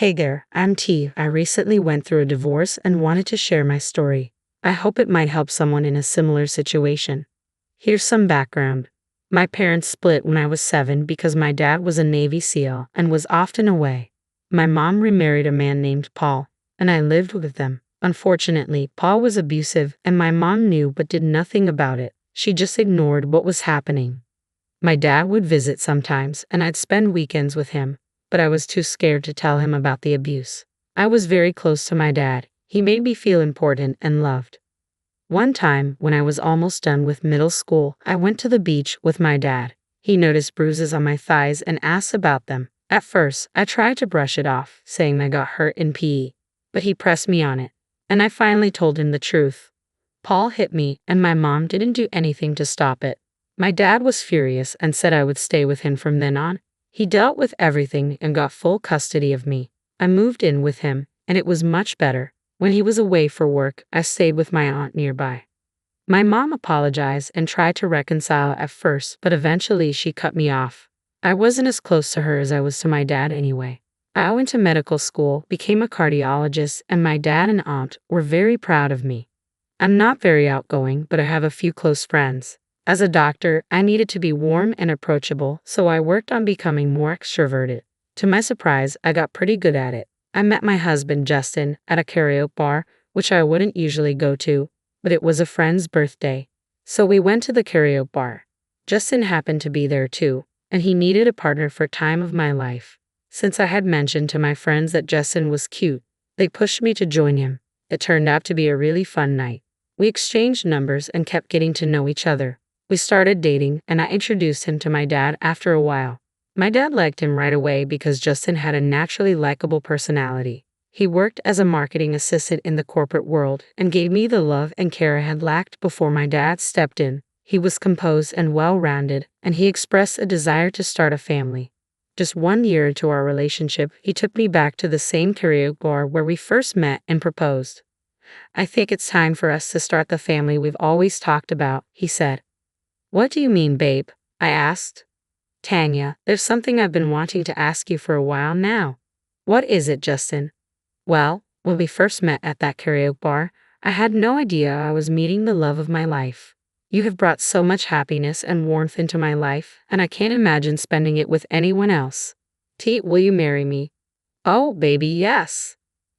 Hey there, I'm T. I recently went through a divorce and wanted to share my story. I hope it might help someone in a similar situation. Here's some background. My parents split when I was 7 because my dad was a Navy SEAL and was often away. My mom remarried a man named Paul, and I lived with them. Unfortunately, Paul was abusive, and my mom knew but did nothing about it. She just ignored what was happening. My dad would visit sometimes, and I'd spend weekends with him, but I was too scared to tell him about the abuse. I was very close to my dad. He made me feel important and loved. One time, when I was almost done with middle school, I went to the beach with my dad. He noticed bruises on my thighs and asked about them. At first, I tried to brush it off, saying I got hurt in PE, but he pressed me on it, and I finally told him the truth. Paul hit me, and my mom didn't do anything to stop it. My dad was furious and said I would stay with him from then on. He dealt with everything and got full custody of me. I moved in with him, and it was much better. When he was away for work, I stayed with my aunt nearby. My mom apologized and tried to reconcile at first, but eventually she cut me off. I wasn't as close to her as I was to my dad anyway. I went to medical school, became a cardiologist, and my dad and aunt were very proud of me. I'm not very outgoing, but I have a few close friends. As a doctor, I needed to be warm and approachable, so I worked on becoming more extroverted. To my surprise, I got pretty good at it. I met my husband, Justin, at a karaoke bar, which I wouldn't usually go to, but it was a friend's birthday. So we went to the karaoke bar. Justin happened to be there too, and he needed a partner for time of my life. Since I had mentioned to my friends that Justin was cute, they pushed me to join him. It turned out to be a really fun night. We exchanged numbers and kept getting to know each other. We started dating, and I introduced him to my dad after a while. My dad liked him right away because Justin had a naturally likable personality. He worked as a marketing assistant in the corporate world and gave me the love and care I had lacked before my dad stepped in. He was composed and well-rounded, and he expressed a desire to start a family. Just 1 year into our relationship, he took me back to the same karaoke bar where we first met and proposed. "I think it's time for us to start the family we've always talked about," he said. "What do you mean, babe?" I asked. "Tanya, there's something I've been wanting to ask you for a while now." "What is it, Justin?" "Well, when we first met at that karaoke bar, I had no idea I was meeting the love of my life. You have brought so much happiness and warmth into my life, and I can't imagine spending it with anyone else. T, will you marry me?" "Oh, baby, yes."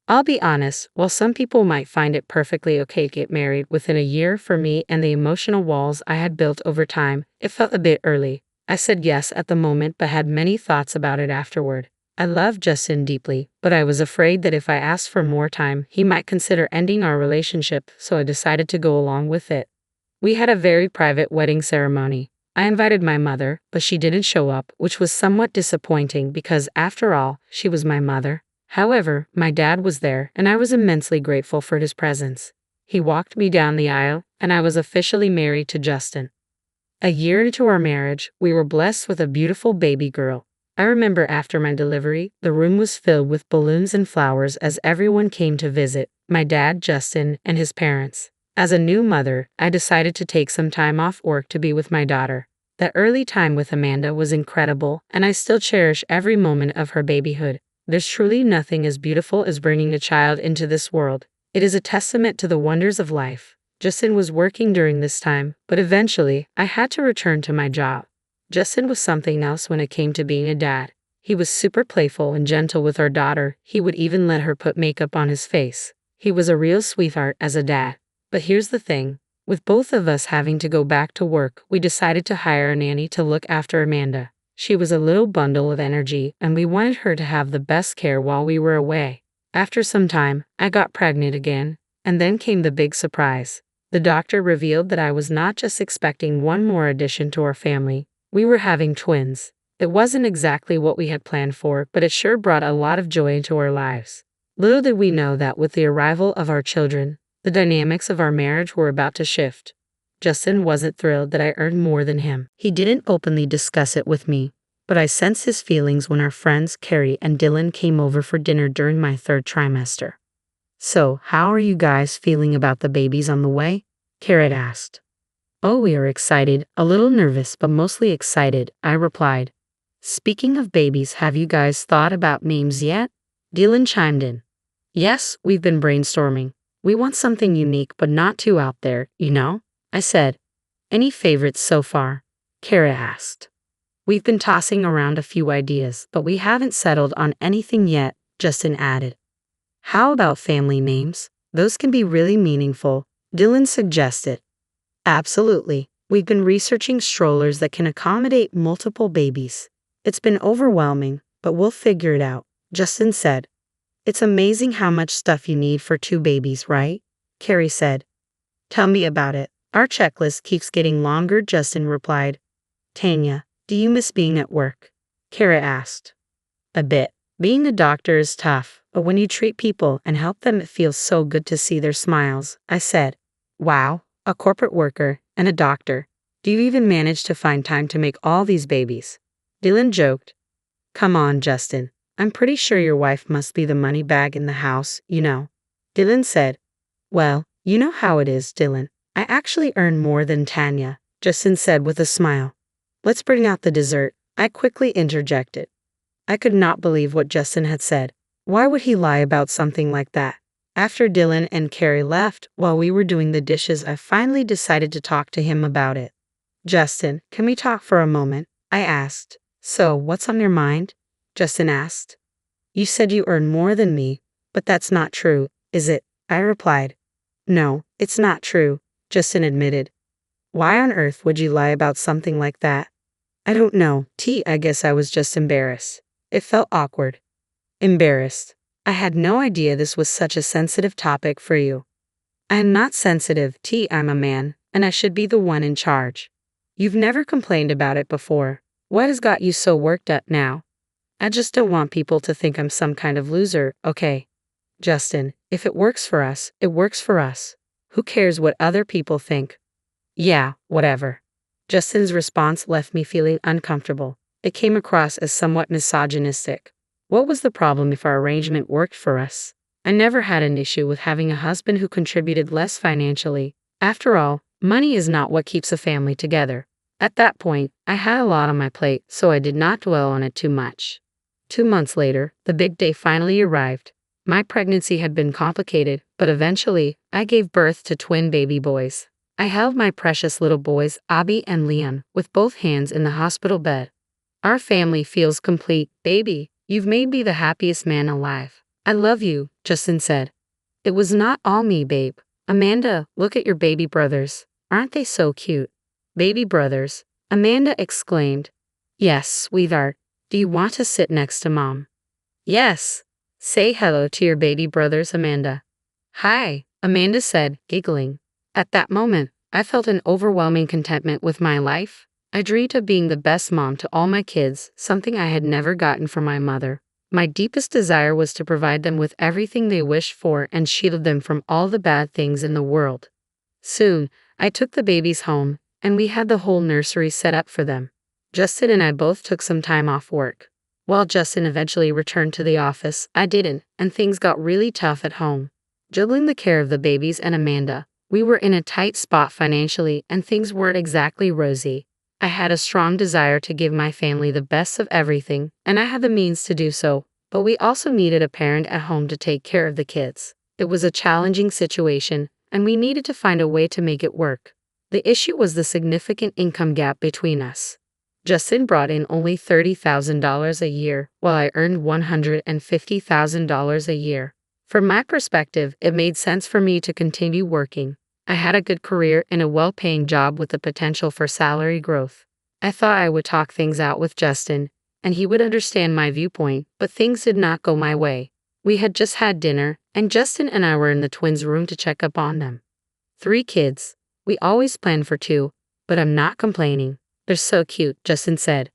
I'll be honest, while some people might find it perfectly okay to get married within a year, for me and the emotional walls I had built over time, it felt a bit early. I said yes at the moment but had many thoughts about it afterward. I loved Justin deeply, but I was afraid that if I asked for more time, he might consider ending our relationship, so I decided to go along with it. We had a very private wedding ceremony. I invited my mother, but she didn't show up, which was somewhat disappointing because, after all, she was my mother. However, my dad was there, and I was immensely grateful for his presence. He walked me down the aisle, and I was officially married to Justin. A year into our marriage, we were blessed with a beautiful baby girl. I remember after my delivery, the room was filled with balloons and flowers as everyone came to visit, my dad, Justin, and his parents. As a new mother, I decided to take some time off work to be with my daughter. That early time with Amanda was incredible, and I still cherish every moment of her babyhood. There's truly nothing as beautiful as bringing a child into this world. It is a testament to the wonders of life. Justin was working during this time, but eventually, I had to return to my job. Justin was something else when it came to being a dad. He was super playful and gentle with our daughter. He would even let her put makeup on his face. He was a real sweetheart as a dad. But here's the thing. With both of us having to go back to work, we decided to hire a nanny to look after Amanda. She was a little bundle of energy, and we wanted her to have the best care while we were away. After some time, I got pregnant again, and then came the big surprise. The doctor revealed that I was not just expecting one more addition to our family, we were having twins. It wasn't exactly what we had planned for, but it sure brought a lot of joy into our lives. Little did we know that with the arrival of our children, the dynamics of our marriage were about to shift. Justin wasn't thrilled that I earned more than him. He didn't openly discuss it with me, but I sensed his feelings when our friends Carrie and Dylan came over for dinner during my 3rd trimester. "So, how are you guys feeling about the babies on the way?" Carrie asked. "Oh, we are excited, a little nervous, but mostly excited," I replied. "Speaking of babies, have you guys thought about names yet?" Dylan chimed in. Yes, we've been brainstorming. We want something unique but not too out there, you know? I said. Any favorites so far? Kara asked. We've been tossing around a few ideas, but we haven't settled on anything yet, Justin added. How about family names? Those can be really meaningful, Dylan suggested. Absolutely. We've been researching strollers that can accommodate multiple babies. It's been overwhelming, but we'll figure it out, Justin said. It's amazing how much stuff you need for 2 babies, right? Carrie said. Tell me about it. Our checklist keeps getting longer, Justin replied. Tanya, do you miss being at work? Kara asked. A bit. Being a doctor is tough, but when you treat people and help them, it feels so good to see their smiles, I said. Wow, a corporate worker and a doctor. Do you even manage to find time to make all these babies? Dylan joked. Come on, Justin. I'm pretty sure your wife must be the money bag in the house, you know. Dylan said. Well, you know how it is, Dylan. I actually earn more than Tanya, Justin said with a smile. Let's bring out the dessert, I quickly interjected. I could not believe what Justin had said. Why would he lie about something like that? After Dylan and Carrie left while we were doing the dishes, I finally decided to talk to him about it. Justin, can we talk for a moment? I asked. So, what's on your mind? Justin asked. You said you earn more than me, but that's not true, is it? I replied. No, it's not true, Justin admitted. Why on earth would you lie about something like that? I don't know, I guess I was just embarrassed. It felt awkward. Embarrassed. I had no idea this was such a sensitive topic for you. I am not sensitive, I'm a man, and I should be the one in charge. You've never complained about it before. What has got you so worked up now? I just don't want people to think I'm some kind of loser, okay? Justin, if it works for us, it works for us. Who cares what other people think? Yeah, whatever. Justin's response left me feeling uncomfortable. It came across as somewhat misogynistic. What was the problem if our arrangement worked for us? I never had an issue with having a husband who contributed less financially. After all, money is not what keeps a family together. At that point, I had a lot on my plate, so I did not dwell on it too much. 2 months later, the big day finally arrived. My pregnancy had been complicated, but eventually, I gave birth to twin baby boys. I held my precious little boys, Abby and Liam, with both hands in the hospital bed. Our family feels complete, baby. You've made me the happiest man alive. I love you, Justin said. It was not all me, babe. Amanda, look at your baby brothers. Aren't they so cute? Baby brothers, Amanda exclaimed. Yes, sweetheart. Do you want to sit next to Mom? Yes. Say hello to your baby brothers, Amanda. Hi, Amanda said, giggling. At that moment, I felt an overwhelming contentment with my life. I dreamed of being the best mom to all my kids, something I had never gotten from my mother. My deepest desire was to provide them with everything they wished for and shield them from all the bad things in the world. Soon, I took the babies home, and we had the whole nursery set up for them. Justin and I both took some time off work. While Justin eventually returned to the office, I didn't, and things got really tough at home. Juggling the care of the babies and Amanda, we were in a tight spot financially, and things weren't exactly rosy. I had a strong desire to give my family the best of everything, and I had the means to do so, but we also needed a parent at home to take care of the kids. It was a challenging situation, and we needed to find a way to make it work. The issue was the significant income gap between us. Justin brought in only $30,000 a year, while I earned $150,000 a year. From my perspective, it made sense for me to continue working. I had a good career in a well-paying job with the potential for salary growth. I thought I would talk things out with Justin, and he would understand my viewpoint, but things did not go my way. We had just had dinner, and Justin and I were in the twins' room to check up on them. 3 kids. We always planned for 2, but I'm not complaining. They're so cute, Justin said.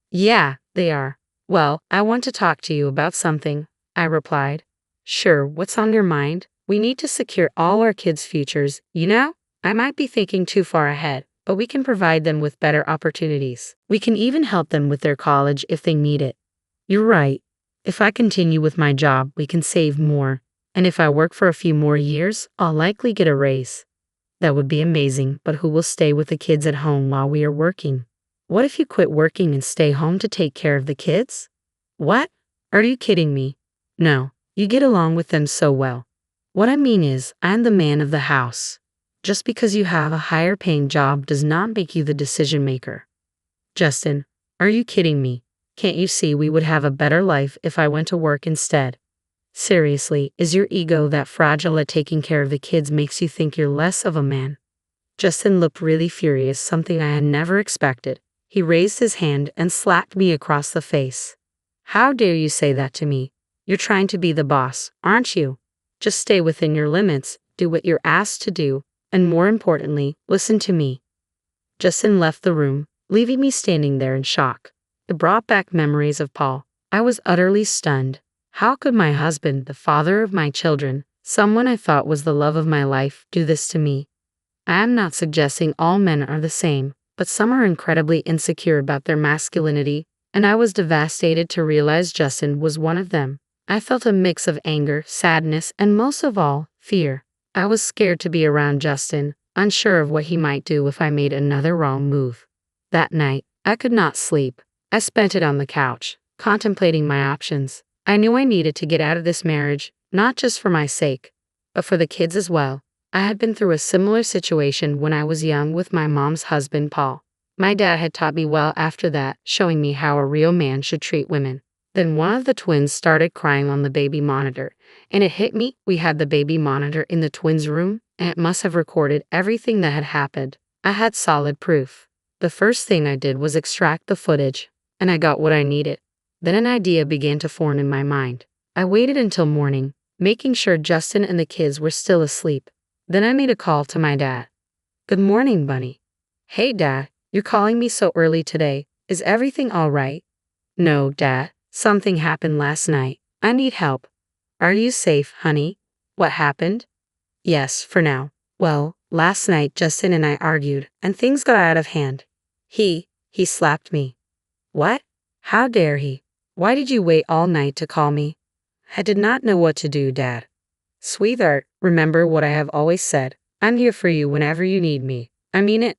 Yeah, they are. Well, I want to talk to you about something, I replied. Sure, what's on your mind? We need to secure all our kids' futures, you know? I might be thinking too far ahead, but we can provide them with better opportunities. We can even help them with their college if they need it. You're right. If I continue with my job, we can save more. And if I work for a few more years, I'll likely get a raise. That would be amazing, but who will stay with the kids at home while we are working? What if you quit working and stay home to take care of the kids? What? Are you kidding me? No, you get along with them so well. What I mean is, I'm the man of the house. Just because you have a higher paying job does not make you the decision maker. Justin, are you kidding me? Can't you see we would have a better life if I went to work instead? Seriously, is your ego that fragile that taking care of the kids makes you think you're less of a man? Justin looked really furious, something I had never expected. He raised his hand and slapped me across the face. How dare you say that to me? You're trying to be the boss, aren't you? Just stay within your limits, do what you're asked to do, and more importantly, listen to me. Justin left the room, leaving me standing there in shock. It brought back memories of Paul. I was utterly stunned. How could my husband, the father of my children, someone I thought was the love of my life, do this to me? I am not suggesting all men are the same, but some are incredibly insecure about their masculinity, and I was devastated to realize Justin was one of them. I felt a mix of anger, sadness, and most of all, fear. I was scared to be around Justin, unsure of what he might do if I made another wrong move. That night, I could not sleep. I spent it on the couch, contemplating my options. I knew I needed to get out of this marriage, not just for my sake, but for the kids as well. I had been through a similar situation when I was young with my mom's husband, Paul. My dad had taught me well after that, showing me how a real man should treat women. Then one of the twins started crying on the baby monitor, and it hit me. We had the baby monitor in the twins' room, and it must have recorded everything that had happened. I had solid proof. The first thing I did was extract the footage, and I got what I needed. Then an idea began to form in my mind. I waited until morning, making sure Justin and the kids were still asleep. Then I made a call to my dad. Good morning, Bunny. Hey, Dad, you're calling me so early today. Is everything all right? No, Dad. Something happened last night. I need help. Are you safe, honey? What happened? Yes, for now. Well, last night Justin and I argued, and things got out of hand. He slapped me. What? How dare he? Why did you wait all night to call me? I did not know what to do, Dad. Sweetheart, remember what I have always said. I'm here for you whenever you need me. I mean it.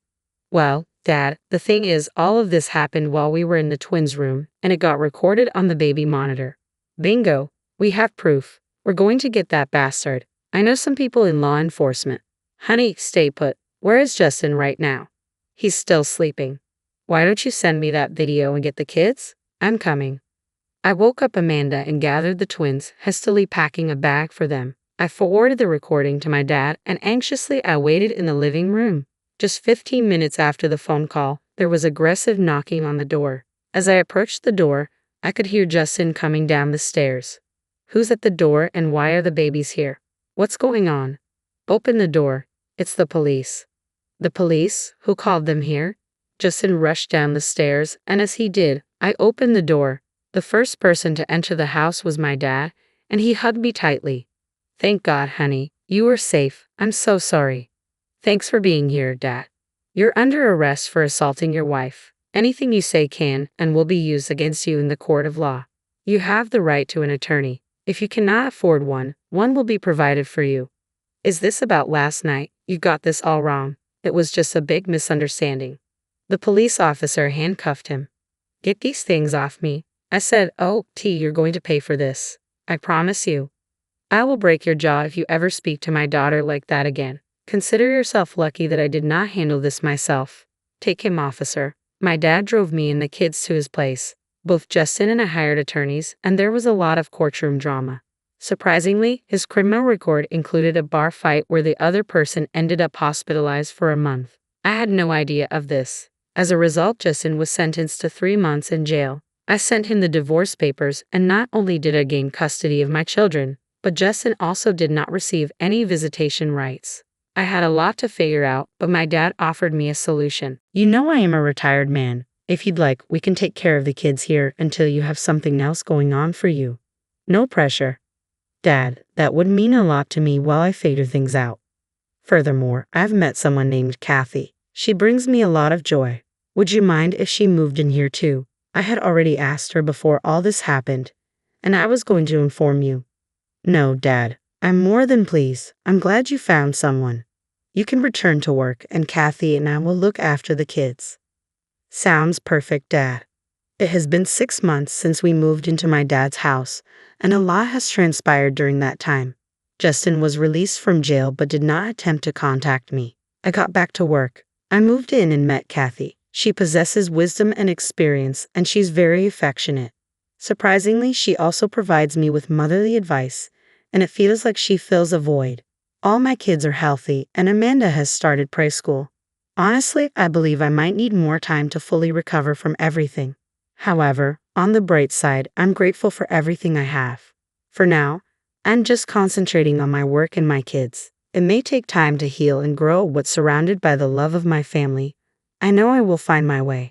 Well, Dad, the thing is, all of this happened while we were in the twins' room, and it got recorded on the baby monitor. Bingo. We have proof. We're going to get that bastard. I know some people in law enforcement. Honey, stay put. Where is Justin right now? He's still sleeping. Why don't you send me that video and get the kids? I'm coming. I woke up Amanda and gathered the twins, hastily packing a bag for them. I forwarded the recording to my dad, and anxiously I waited in the living room. Just 15 minutes after the phone call, there was aggressive knocking on the door. As I approached the door, I could hear Justin coming down the stairs. Who's at the door and why are the babies here? What's going on? Open the door. It's the police. The police? Who called them here? Justin rushed down the stairs, and as he did, I opened the door. The first person to enter the house was my dad, and he hugged me tightly. Thank God, honey. You are safe. I'm so sorry. Thanks for being here, Dad. You're under arrest for assaulting your wife. Anything you say can and will be used against you in the court of law. You have the right to an attorney. If you cannot afford one, one will be provided for you. Is this about last night? You got this all wrong. It was just a big misunderstanding. The police officer handcuffed him. Get these things off me. I said, oh, you're going to pay for this. I promise you. I will break your jaw if you ever speak to my daughter like that again. Consider yourself lucky that I did not handle this myself. Take him, officer. My dad drove me and the kids to his place. Both Justin and I hired attorneys, and there was a lot of courtroom drama. Surprisingly, his criminal record included a bar fight where the other person ended up hospitalized for a month. I had no idea of this. As a result, Justin was sentenced to 3 months in jail. I sent him the divorce papers, and not only did I gain custody of my children, but Justin also did not receive any visitation rights. I had a lot to figure out, but my dad offered me a solution. You know I am a retired man. If you'd like, we can take care of the kids here until you have something else going on for you. No pressure. Dad, that would mean a lot to me while I figure things out. Furthermore, I've met someone named Kathy. She brings me a lot of joy. Would you mind if she moved in here too? I had already asked her before all this happened, and I was going to inform you. No, Dad. I'm more than pleased. I'm glad you found someone. You can return to work, and Kathy and I will look after the kids. Sounds perfect, Dad. It has been 6 months since we moved into my dad's house, and a lot has transpired during that time. Justin was released from jail but did not attempt to contact me. I got back to work. I moved in and met Kathy. She possesses wisdom and experience, and she's very affectionate. Surprisingly, she also provides me with motherly advice, and it feels like she fills a void. All my kids are healthy, and Amanda has started preschool. Honestly, I believe I might need more time to fully recover from everything. However, on the bright side, I'm grateful for everything I have. For now, I'm just concentrating on my work and my kids. It may take time to heal and grow but surrounded by the love of my family. I know I will find my way.